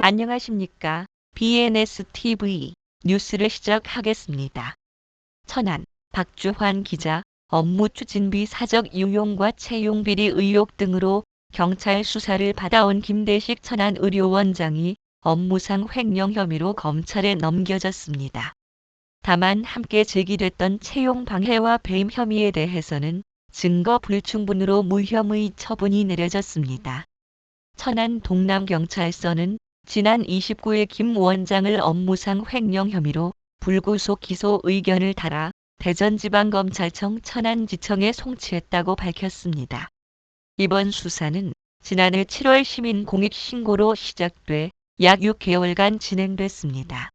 안녕하십니까. BNSTV 뉴스를 시작하겠습니다. 천안, 박주환 기자, 업무 추진비 사적 유용과 채용 비리 의혹 등으로 경찰 수사를 받아온 김대식 천안의료원장이 업무상 횡령 혐의로 검찰에 넘겨졌습니다. 다만 함께 제기됐던 채용 방해와 배임 혐의에 대해서는 증거 불충분으로 무혐의 처분이 내려졌습니다. 천안 동남경찰서는 지난 29일 김 원장을 업무상 횡령 혐의로 불구속 기소 의견을 달아 대전지방검찰청 천안지청에 송치했다고 밝혔습니다. 이번 수사는 지난해 7월 시민공익신고로 시작돼 약 6개월간 진행됐습니다.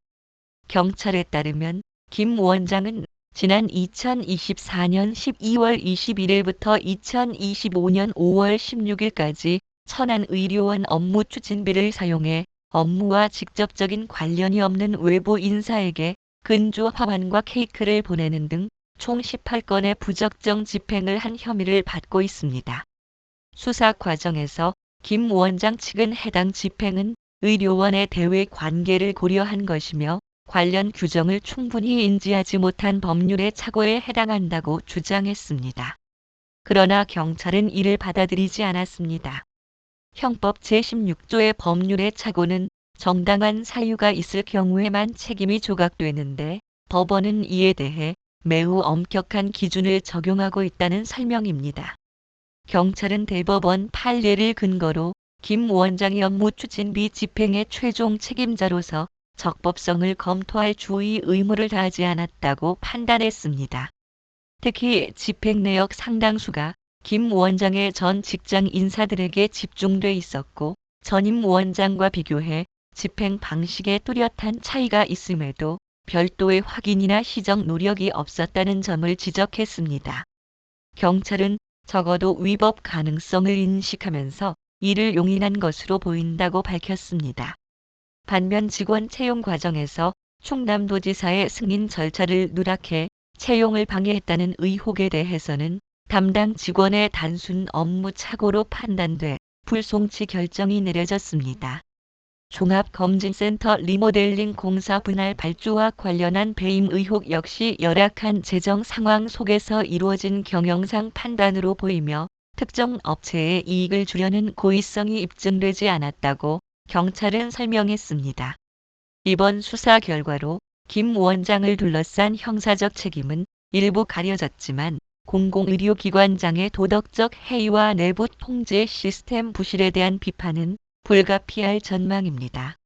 경찰에 따르면 김 원장은 지난 2024년 12월 21일부터 2025년 5월 16일까지 천안의료원 업무 추진비를 사용해 업무와 직접적인 관련이 없는 외부 인사에게 근조 화환과 케이크를 보내는 등 총 18건의 부적정 집행을 한 혐의를 받고 있습니다. 수사 과정에서 김 원장 측은 해당 집행은 의료원의 대외 관계를 고려한 것이며 관련 규정을 충분히 인지하지 못한 법률의 착오에 해당한다고 주장했습니다. 그러나 경찰은 이를 받아들이지 않았습니다. 형법 제16조의 법률의 착오는 정당한 사유가 있을 경우에만 책임이 조각되는데 법원은 이에 대해 매우 엄격한 기준을 적용하고 있다는 설명입니다. 경찰은 대법원 판례를 근거로 김 원장이 업무 추진비 집행의 최종 책임자로서 적법성을 검토할 주의 의무를 다하지 않았다고 판단했습니다. 특히 집행 내역 상당수가 김 원장의 전 직장 인사들에게 집중돼 있었고 전임 원장과 비교해 집행 방식에 뚜렷한 차이가 있음에도 별도의 확인이나 시정 노력이 없었다는 점을 지적했습니다. 경찰은 적어도 위법 가능성을 인식하면서 이를 용인한 것으로 보인다고 밝혔습니다. 반면 직원 채용 과정에서 충남도지사의 승인 절차를 누락해 채용을 방해했다는 의혹에 대해서는 담당 직원의 단순 업무 착오로 판단돼 불송치 결정이 내려졌습니다. 종합검진센터 리모델링 공사 분할 발주와 관련한 배임 의혹 역시 열악한 재정 상황 속에서 이루어진 경영상 판단으로 보이며 특정 업체의 이익을 주려는 고의성이 입증되지 않았다고 경찰은 설명했습니다. 이번 수사 결과로 김 원장을 둘러싼 형사적 책임은 일부 가려졌지만 공공의료기관장의 도덕적 해이와 내부 통제 시스템 부실에 대한 비판은 불가피할 전망입니다.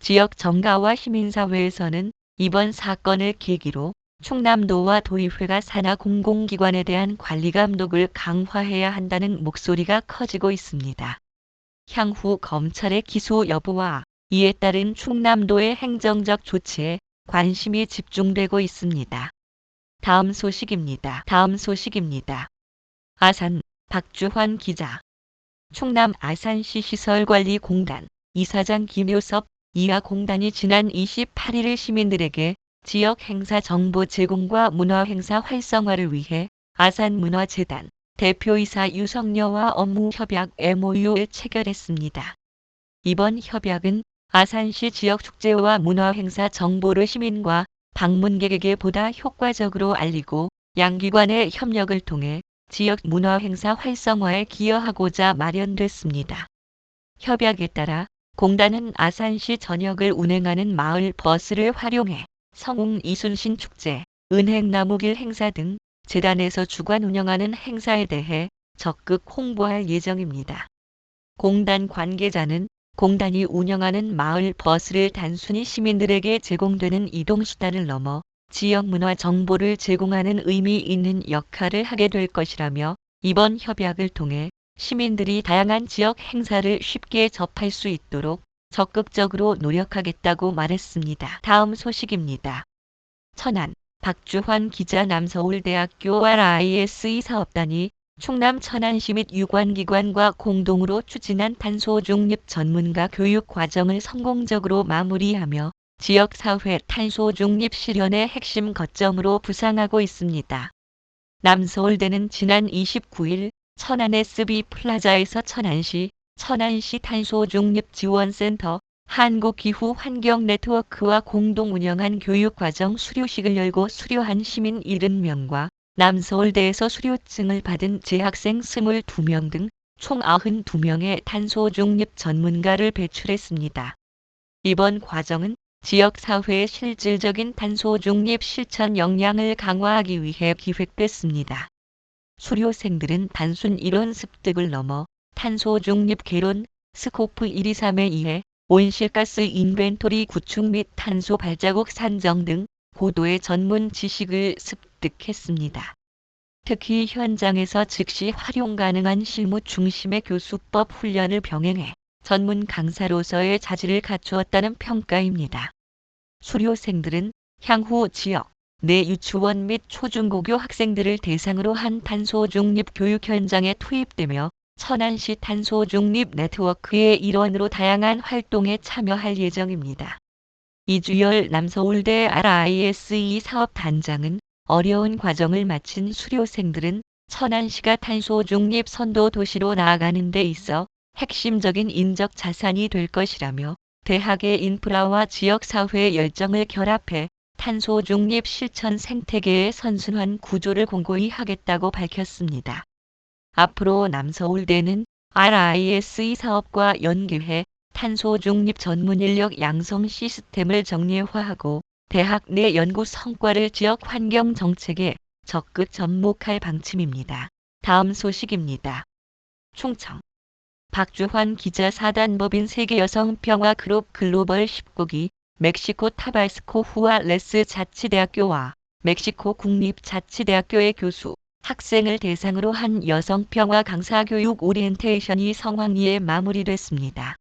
지역 정가와 시민사회에서는 이번 사건을 계기로 충남도와 도의회가 산하 공공기관에 대한 관리 감독을 강화해야 한다는 목소리가 커지고 있습니다. 향후 검찰의 기소 여부와 이에 따른 충남도의 행정적 조치에 관심이 집중되고 있습니다. 다음 소식입니다. 아산, 박주환 기자. 충남 아산시 시설관리공단 이사장 김효섭 이하공단이 지난 28일 시민들에게 지역 행사 정보 제공과 문화행사 활성화를 위해 아산문화재단 대표이사 유성녀와 업무 협약 MOU를 체결했습니다. 이번 협약은 아산시 지역 축제와 문화행사 정보를 시민과 방문객에게 보다 효과적으로 알리고 양기관의 협력을 통해 지역 문화행사 활성화에 기여하고자 마련됐습니다. 협약에 따라 공단은 아산시 전역을 운행하는 마을 버스를 활용해 성웅 이순신 축제, 은행나무길 행사 등 재단에서 주관 운영하는 행사에 대해 적극 홍보할 예정입니다. 공단 관계자는 공단이 운영하는 마을 버스를 단순히 시민들에게 제공되는 이동수단을 넘어 지역 문화 정보를 제공하는 의미 있는 역할을 하게 될 것이라며 이번 협약을 통해 시민들이 다양한 지역 행사를 쉽게 접할 수 있도록 적극적으로 노력하겠다고 말했습니다. 다음 소식입니다. 천안, 박주환 기자. 남서울대학교 RISE 사업단이 충남 천안시 및 유관기관과 공동으로 추진한 탄소 중립 전문가 교육 과정을 성공적으로 마무리하며 지역사회 탄소 중립 실현의 핵심 거점으로 부상하고 있습니다. 남서울대는 지난 29일 천안 SB 플라자에서 천안시 탄소 중립 지원센터 한국기후환경네트워크와 공동 운영한 교육과정 수료식을 열고 수료한 시민 70명과 남서울대에서 수료증을 받은 재학생 22명 등 총 92명의 탄소 중립 전문가를 배출했습니다. 이번 과정은 지역사회의 실질적인 탄소 중립 실천 역량을 강화하기 위해 기획됐습니다. 수료생들은 단순 이론 습득을 넘어 탄소 중립 개론, 스코프 1, 2, 3에 의해 온실가스 인벤토리 구축 및 탄소 발자국 산정 등 고도의 전문 지식을 습득했습니다. 특히 현장에서 즉시 활용 가능한 실무 중심의 교수법 훈련을 병행해 전문 강사로서의 자질을 갖추었다는 평가입니다. 수료생들은 향후 지역 내 유치원 및 초중고교 학생들을 대상으로 한 탄소 중립 교육 현장에 투입되며 천안시 탄소 중립 네트워크의 일원으로 다양한 활동에 참여할 예정입니다. 이주열 남서울대 RISE 사업단장은 어려운 과정을 마친 수료생들은 천안시가 탄소 중립 선도 도시로 나아가는 데 있어 핵심적인 인적 자산이 될 것이라며 대학의 인프라와 지역사회의 열정을 결합해 탄소 중립 실천 생태계의 선순환 구조를 공고히 하겠다고 밝혔습니다. 앞으로 남서울대는 RISE 사업과 연계해 탄소 중립 전문 인력 양성 시스템을 정례화하고 대학 내 연구 성과를 지역 환경 정책에 적극 접목할 방침입니다. 다음 소식입니다. 충청 박주환 기자 사단법인 세계여성평화그룹 글로벌 19기 멕시코 타바스코 후아레스 자치대학교와 멕시코 국립자치대학교의 교수, 학생을 대상으로 한 여성평화 강사교육 오리엔테이션이 성황리에 마무리됐습니다.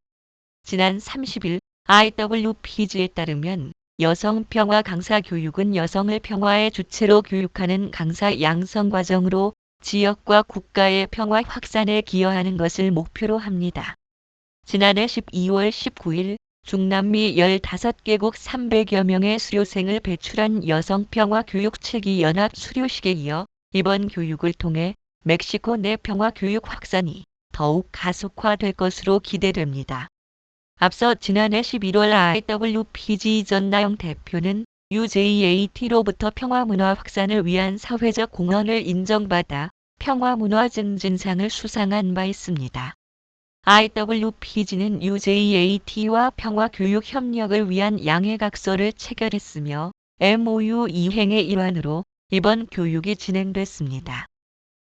지난 30일 IWPG에 따르면 여성평화 강사교육은 여성을 평화의 주체로 교육하는 강사 양성 과정으로 지역과 국가의 평화 확산에 기여하는 것을 목표로 합니다. 지난해 12월 19일 중남미 15개국 300여 명의 수료생을 배출한 여성평화교육 7기 연합 수료식에 이어 이번 교육을 통해 멕시코 내 평화교육 확산이 더욱 가속화될 것으로 기대됩니다. 앞서 지난해 11월 IWPG 전나영 대표는 UJAT로부터 평화문화 확산을 위한 사회적 공헌을 인정받아 평화문화 증진상을 수상한 바 있습니다. IWPG는 UJAT와 평화교육 협력을 위한 양해각서를 체결했으며 MOU 이행의 일환으로 이번 교육이 진행됐습니다.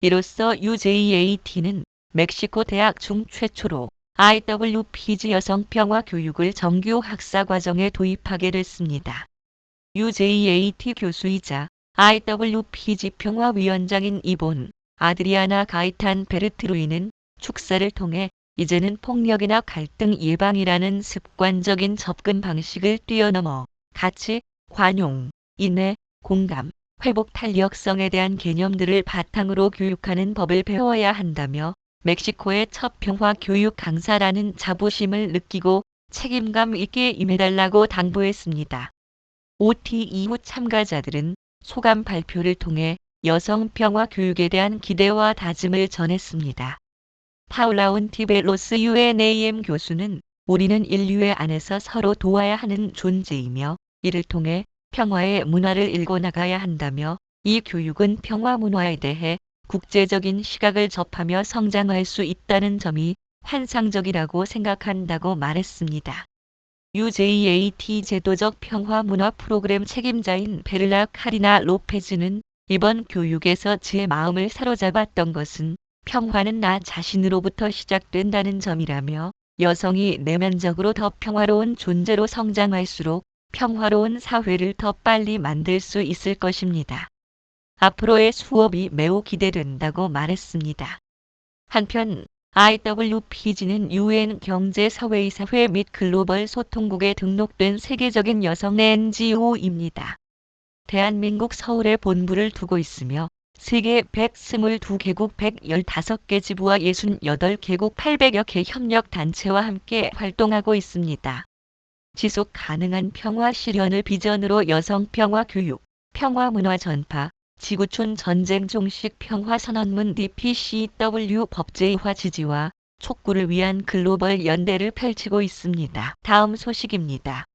이로써 UJAT는 멕시코 대학 중 최초로 IWPG 여성평화교육을 정규 학사과정에 도입하게 됐습니다. UJAT 교수이자 IWPG 평화위원장인 이본 아드리아나 가이탄 베르트루이는 축사를 통해 이제는 폭력이나 갈등 예방이라는 습관적인 접근 방식을 뛰어넘어 가치, 관용, 인내, 공감, 회복 탄력성에 대한 개념들을 바탕으로 교육하는 법을 배워야 한다며 멕시코의 첫 평화 교육 강사라는 자부심을 느끼고 책임감 있게 임해달라고 당부했습니다. OT 이후 참가자들은 소감 발표를 통해 여성 평화 교육에 대한 기대와 다짐을 전했습니다. 파울라운 티베로스 UNAM 교수는 우리는 인류의 안에서 서로 도와야 하는 존재이며 이를 통해 평화의 문화를 일궈나가야 한다며 이 교육은 평화 문화에 대해 국제적인 시각을 접하며 성장할 수 있다는 점이 환상적이라고 생각한다고 말했습니다. UJAT 제도적 평화 문화 프로그램 책임자인 베를라 카리나 로페즈는 이번 교육에서 제 마음을 사로잡았던 것은 평화는 나 자신으로부터 시작된다는 점이라며 여성이 내면적으로 더 평화로운 존재로 성장할수록 평화로운 사회를 더 빨리 만들 수 있을 것입니다. 앞으로의 수업이 매우 기대된다고 말했습니다. 한편 IWPG는 UN 경제사회이사회 및 글로벌 소통국에 등록된 세계적인 여성 NGO입니다. 대한민국 서울에 본부를 두고 있으며 세계 122개국 115개 지부와 68개국 800여 개 협력단체와 함께 활동하고 있습니다. 지속 가능한 평화 실현을 비전으로 여성 평화 교육, 평화 문화 전파, 지구촌 전쟁 종식 평화 선언문 DPCW 법제화 지지와 촉구를 위한 글로벌 연대를 펼치고 있습니다. 다음 소식입니다.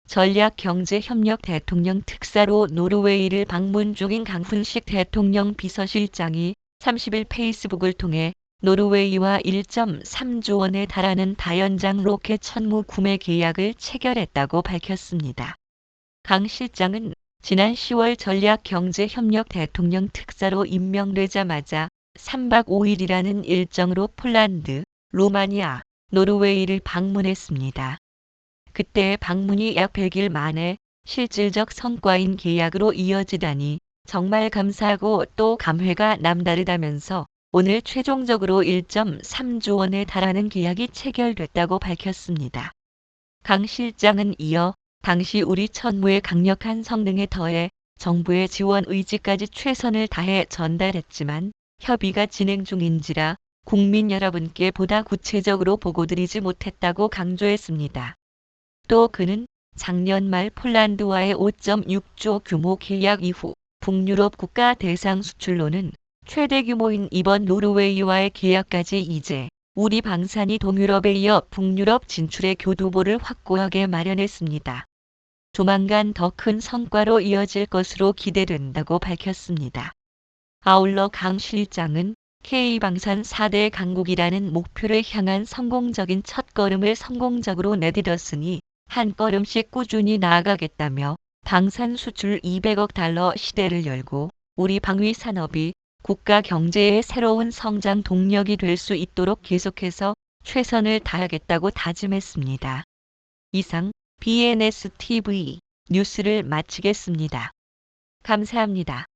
전략경제협력 대통령 특사로 노르웨이를 방문 중인 강훈식 대통령 비서실장이 30일 페이스북을 통해 노르웨이와 1.3조 원에 달하는 다연장 로켓 천무 구매 계약을 체결했다고 밝혔습니다. 강 실장은 지난 10월 전략경제협력 대통령 특사로 임명되자마자 3박 5일이라는 일정으로 폴란드, 루마니아, 노르웨이를 방문했습니다. 그때의 방문이 약 100일 만에 실질적 성과인 계약으로 이어지다니 정말 감사하고 또 감회가 남다르다면서 오늘 최종적으로 1.3조 원에 달하는 계약이 체결됐다고 밝혔습니다. 강 실장은 이어 당시 우리 천무의 강력한 성능에 더해 정부의 지원 의지까지 최선을 다해 전달했지만 협의가 진행 중인지라 국민 여러분께 보다 구체적으로 보고드리지 못했다고 강조했습니다. 또 그는 작년 말 폴란드와의 5.6조 규모 계약 이후 북유럽 국가 대상 수출로는 최대 규모인 이번 노르웨이와의 계약까지 이제 우리 방산이 동유럽에 이어 북유럽 진출의 교두보를 확고하게 마련했습니다. 조만간 더 큰 성과로 이어질 것으로 기대된다고 밝혔습니다. 아울러 강 실장은 K방산 4대 강국이라는 목표를 향한 성공적인 첫걸음을 성공적으로 내딛었으니 한 걸음씩 꾸준히 나아가겠다며 방산 수출 200억 달러 시대를 열고 우리 방위 산업이 국가 경제의 새로운 성장 동력이 될 수 있도록 계속해서 최선을 다하겠다고 다짐했습니다. 이상 BNSTV 뉴스를 마치겠습니다. 감사합니다.